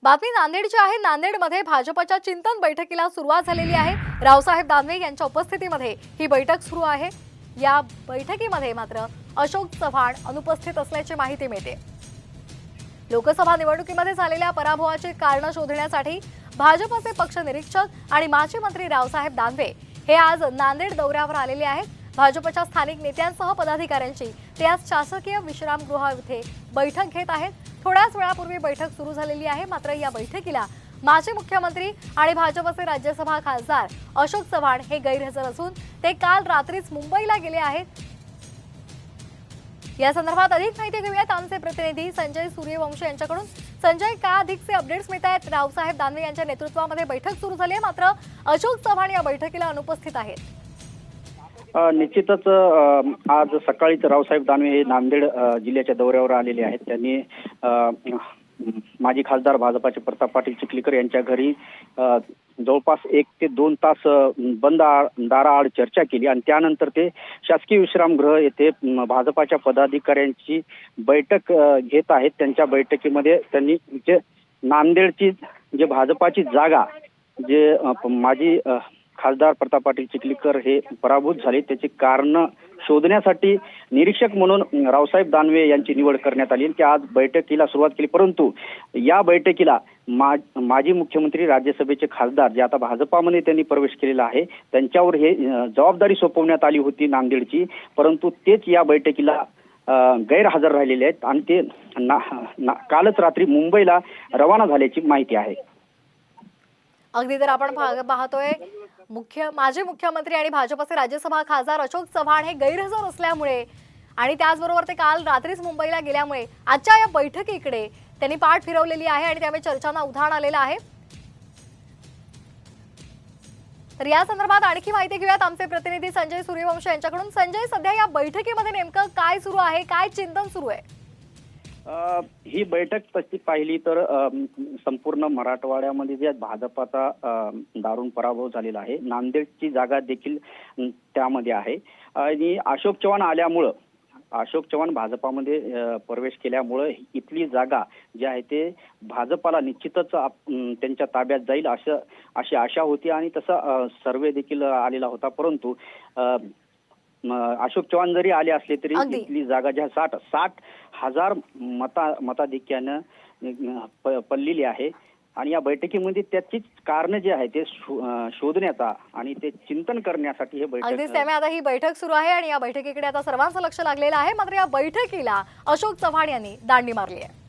बातमी नांदेडची आहे। नांदेडमध्ये भाजपच्या चिंतन बैठकीला सुरुवात झालेली आहे। रावसाहेब दानवे यांच्या उपस्थितीमध्ये ही बैठक सुरू आहे। या बैठकीमध्ये मात्र अशोक चव्हाण अनुपस्थित असल्याची माहिती मिळते। लोकसभा निवडणुकीमध्ये झालेल्या पराभवाची कारण शोधण्यासाठी भाजपचे पक्ष निरीक्षक आणि माजी मंत्री रावसाहेब दानवे हे आज नांदेड दौऱ्यावर आलेले आहेत। भाजपच्या स्थानिक नेत्यांसह पदाधिकाऱ्यांची ते आज शासकीय विश्रामगृह येथे बैठक घेत आहेत। थोड्याच वेळापूर्वी बैठक सुरू झालेली आहे। मात्र या बैठकीला माजी मुख्यमंत्री आणि भाजपचे राज्यसभा खासदार अशोक चव्हाण हे गैरहजर असून ते काल रात्रीच मुंबईला गेले आहेत। या संदर्भात अधिक माहिती घेऊयात आमचे प्रतिनिधी संजय सूर्यवंशी यांच्याकडून। संजय, काय अधिकचे अपडेट्स मिळत आहेत? रावसाहेब दानवे यांच्या नेतृत्वामध्ये बैठक सुरू झाली आहे, मात्र अशोक चव्हाण या बैठकीला अनुपस्थित आहेत। निश्चितच आज सकाळीच रावसाहेब दानवे हे नांदेड जिल्ह्याच्या दौऱ्यावर आलेले आहेत। त्यांनी माजी खासदार भाजपाचे प्रताप पाटील चिखलीकर यांच्या घरी जवळपास 1 ते 2 तास बंद दाराआड चर्चा केली आणि त्यानंतर ते शासकीय विश्रामगृह येथे भाजपाच्या पदाधिकाऱ्यांची बैठक घेत आहेत। त्यांच्या बैठकीमध्ये त्यांनी जे नांदेडची जे भाजपाची जागा जे माजी खासदार प्रताप पाटील चिखलीकर हे पराभूत झाले त्याची कारण शोधण्यासाठी निरीक्षक म्हणून रावसाहेब दानवे यांची निवड करण्यात आली। त्या आज बैठकीला सुरुवात केली, परंतु या बैठकीला माजी मुख्यमंत्री राज्यसभेचे खासदार जे आता भाजपामध्ये त्यांनी प्रवेश केलेला आहे त्यांच्यावर हे जबाबदारी सोपवण्यात आली होती नांदेडची, परंतु तेच या बैठकीला गैरहजर राहिलेले आहेत आणि ते कालच रात्री मुंबईला रवाना झाल्याची माहिती आहे। अगदी तर आपण पाहतोय माजी मुख्यमंत्री आणि भाजपचे राज्यसभा खासदार अशोक चव्हाण हे गैरहजर असल्यामुळे आणि त्याचबरोबर ते काल रात्रीच मुंबईला गेल्यामुळे आजच्या या बैठकीकडे त्यांनी पाठ फिरवलेली आहे आणि त्यामुळे चर्चांना उधाण आलेलं आहे। तर या संदर्भात आणखी माहिती घेऊयात आमचे प्रतिनिधी संजय सूर्यवंशी यांच्याकडून। संजय, सध्या या बैठकीमध्ये नेमकं काय सुरू आहे, काय चिंतन सुरू आहे? ही बैठक तशी पाहिली तर संपूर्ण मराठवाड्यामध्ये जे भाजपाचा दारुण पराभव झालेला आहे, नांदेडची जागा देखील त्यामध्ये आहे आणि अशोक चव्हाण भाजपामध्ये प्रवेश केल्यामुळे इथली जागा जी आहे ते भाजपाला निश्चितच त्यांच्या ताब्यात जाईल अशी आशा होती आणि तसा सर्वे देखील आलेला होता, परंतु अशोक चव्हाण जरी आले असले तरी इथली जागा ज्या 60,000 मताधिक्यानं पडलेली आहे आणि या बैठकीमध्ये त्याचीच कारण जे आहे ते शोधण्याचा आणि ते चिंतन करण्यासाठी हे बैठक अगदीच त्यामुळे आता ही बैठक सुरू आहे आणि या बैठकीकडे आता सर्वांचं लक्ष लागलेलं आहे। मात्र या बैठकीला अशोक चव्हाण यांनी दांडी मारली आहे।